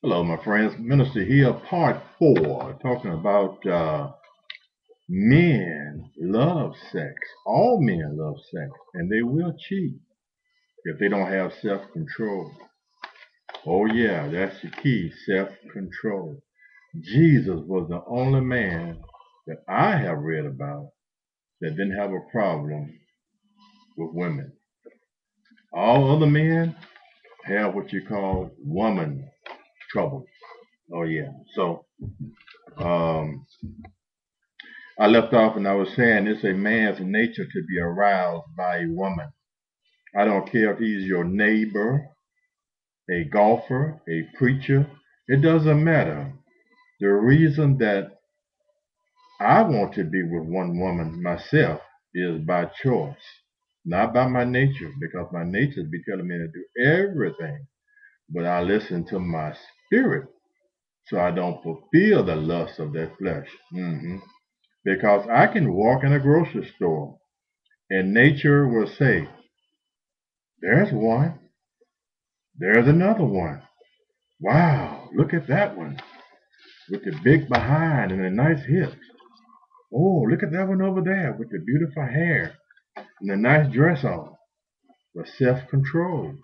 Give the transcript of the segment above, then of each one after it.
Hello, my friends. Minister here, part 4, talking about men love sex. All men love sex, and they will cheat if they don't have self-control. Oh, yeah, that's the key, self-control. Jesus was the only man that I have read about that didn't have a problem with women. All other men have what you call woman trouble. Oh, yeah. So, um, I left off and I was saying it's a man's nature to be aroused by a woman. I don't care if he's your neighbor, a golfer, a preacher. It doesn't matter. The reason that I want to be with one woman myself is by choice, not by my nature, because my nature be telling me to do everything. But I listen to my spirit so I don't fulfill the lust of that flesh. Because I can walk in a grocery store and nature will say, there's one. There's another one. Wow, look at that one with the big behind and the nice hips. Oh, look at that one over there with the beautiful hair and the nice dress on. But self-control,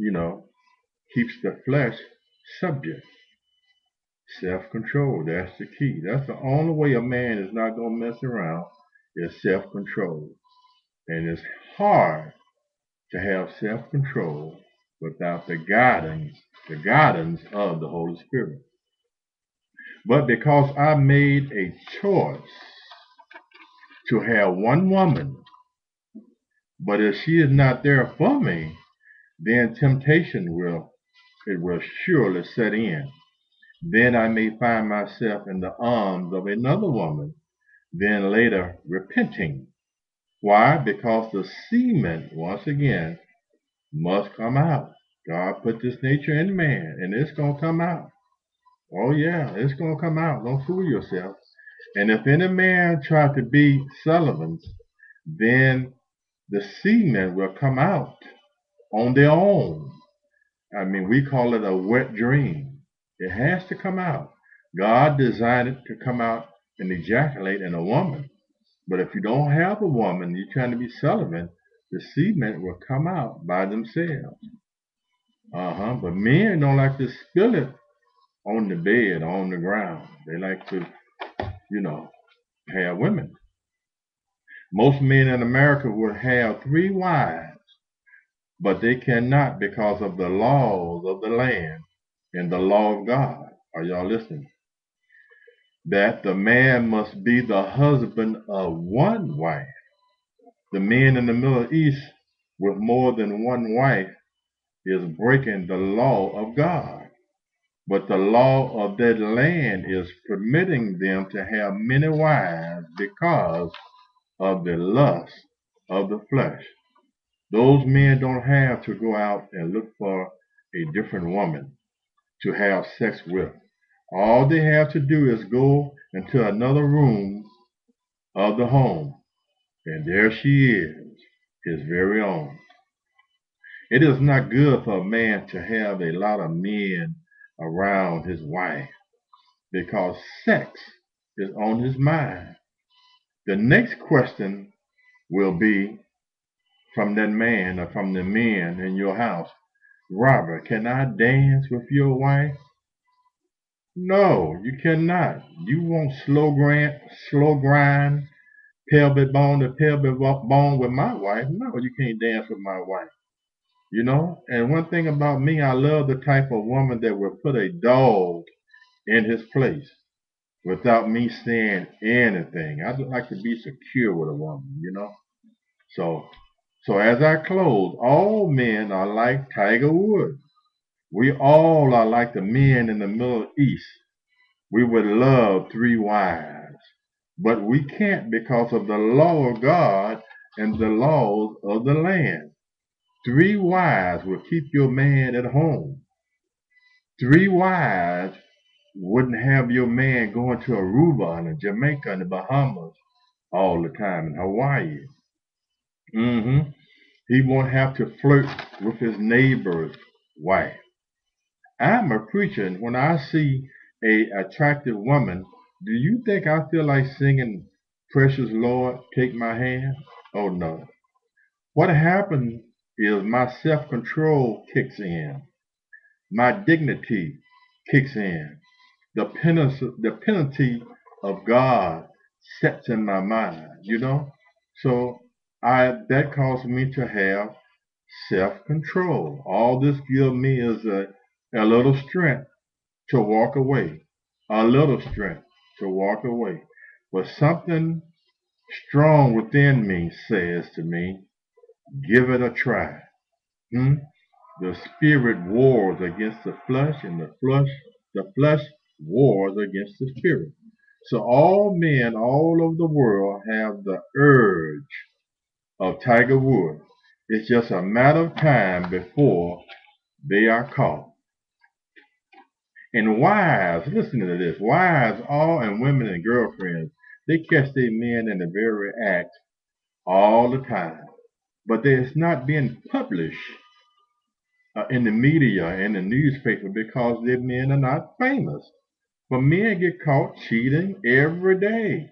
you know, keeps the flesh subject. Self-control, that's the key. That's the only way a man is not going to mess around is self-control. And it's hard to have self-control without the guidance of the Holy Spirit. But because I made a choice to have one woman, but if she is not there for me, then temptation will surely set in. Then I may find myself in the arms of another woman, then later repenting. Why? Because the semen, once again, must come out. God put this nature in man, and it's going to come out. Oh, yeah, it's going to come out. Don't fool yourself. And if any man try to be Sullivan's, then the semen will come out on their own. I mean, we call it a wet dream. It has to come out. God designed it to come out and ejaculate in a woman. But if you don't have a woman, you're trying to be Sullivan, the semen will come out by themselves. But men don't like to spill it on the bed, on the ground. They like to, you know, have women. Most men in America would have 3 wives, but they cannot because of the laws of the land and the law of God. Are y'all listening? That the man must be the husband of one wife. The men in the Middle East with more than one wife is breaking the law of God. But the law of that land is permitting them to have many wives because of the lust of the flesh. Those men don't have to go out and look for a different woman to have sex with. All they have to do is go into another room of the home, and there she is, his very own. It is not good for a man to have a lot of men around his wife because sex is on his mind. The next question will be from that man or from the men in your house, Robert, can I dance with your wife? No, you cannot. You want slow grind, pelvic bone to pelvic bone with my wife? No, you can't dance with my wife. You know? And one thing about me, I love the type of woman that will put a dog in his place without me saying anything. I just like to be secure with a woman, you know? So, so as I close, all men are like Tiger Woods. We all are like the men in the Middle East. We would love 3 wives, but we can't because of the law of God and the laws of the land. 3 wives will keep your man at home. 3 wives wouldn't have your man going to Aruba and Jamaica and the Bahamas all the time and Hawaii. He won't have to flirt with his neighbor's wife. I'm a preacher, and when I see a attractive woman, do you think I feel like singing Precious Lord, Take My Hand? Oh no. What happens is my self-control kicks in. My dignity kicks in. The penalty of God sets in my mind. So that causes me to have self-control. All this gives me is a little strength to walk away. A little strength to walk away. But something strong within me says to me, give it a try. Hmm? The spirit wars against the flesh, and the flesh wars against the spirit. So all men all over the world have the urge of Tiger Woods. It's just a matter of time before they are caught. And wives, listen to this, wives, all and women and girlfriends, they catch their men in the very act all the time. But it's not being published in the media and the newspaper because their men are not famous. But men get caught cheating every day.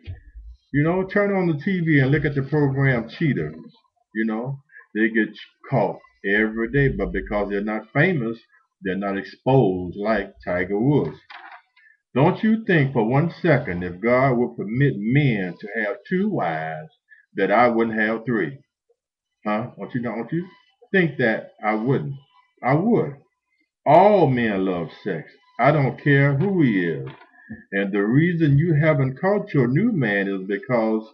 Turn on the TV and look at the program Cheaters. You know, they get caught every day, but because they're not famous, they're not exposed like Tiger Woods. Don't you think for one second if God would permit men to have two wives that I wouldn't have three? Huh? Don't you think that I wouldn't? I would. All men love sex. I don't care who he is. And the reason you haven't caught your new man is because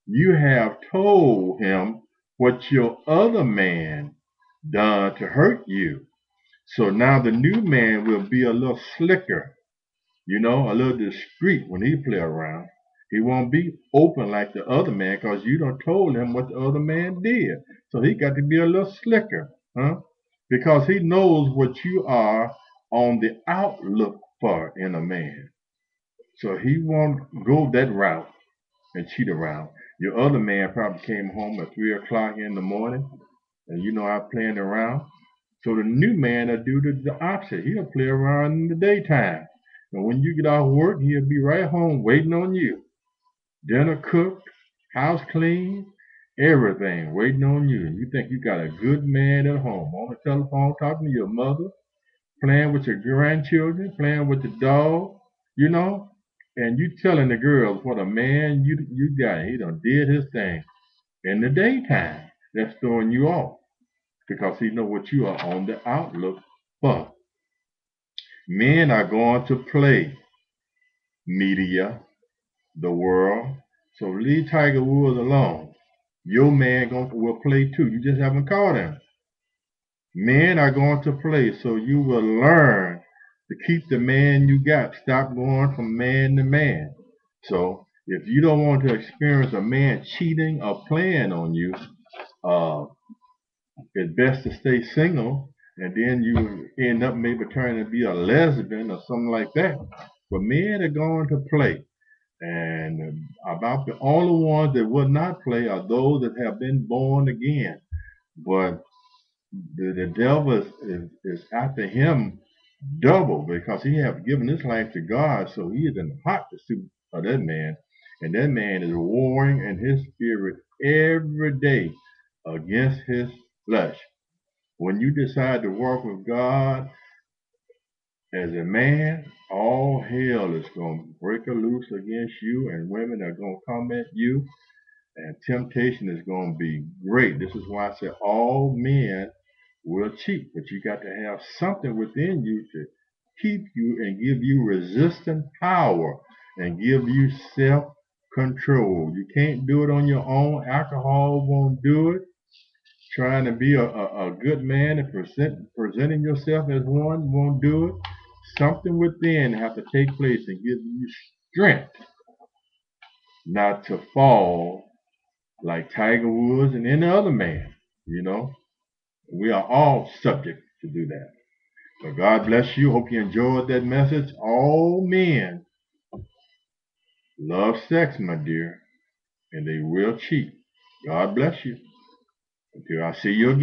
you have told him what your other man done to hurt you. So now the new man will be a little slicker, a little discreet when he play around. He won't be open like the other man because you done told him what the other man did. So he got to be a little slicker, huh? Because he knows what you are on the outlook for in a man. So he won't go that route and cheat around. Your other man probably came home at 3 o'clock in the morning and I'm playing around. So the new man will do the opposite. He'll play around in the daytime. And when you get off work, he'll be right home waiting on you. Dinner cooked, house clean, everything waiting on you. And you think you got a good man at home on the telephone talking to your mother, playing with your grandchildren, playing with the dog, you know, and you telling the girls what a man you got. He done did his thing in the daytime. That's throwing you off because he know what you are on the outlook for. Men are going to play media, the world. So leave Tiger Woods alone. Your man will play too. You just haven't caught him. Men are going to play, so you will learn to keep the man you got. Stop going from man to man. So if you don't want to experience a man cheating or playing on you, uh, it's best to stay single, and then you end up maybe turning to be a lesbian or something like that. But men are going to play. And about the only ones that will not play are those that have been born again. But the devil is after him double because he have given his life to God, so he is in the hot pursuit of that man. And that man is warring in his spirit every day against his flesh. When you decide to walk with God as a man, all hell is going to break loose against you, and women are going to come at you, and temptation is going to be great. This is why I say all men will cheat, but you got to have something within you to keep you and give you resistant power and give you self-control. You can't do it on your own. Alcohol won't do it. Trying to be a good man and presenting yourself as one won't do it. Something within has to take place and give you strength not to fall like Tiger Woods and any other man. You know, we are all subject to do that. So God bless you. Hope you enjoyed that message. All men love sex, my dear, and they will cheat. God bless you. Until I see you again.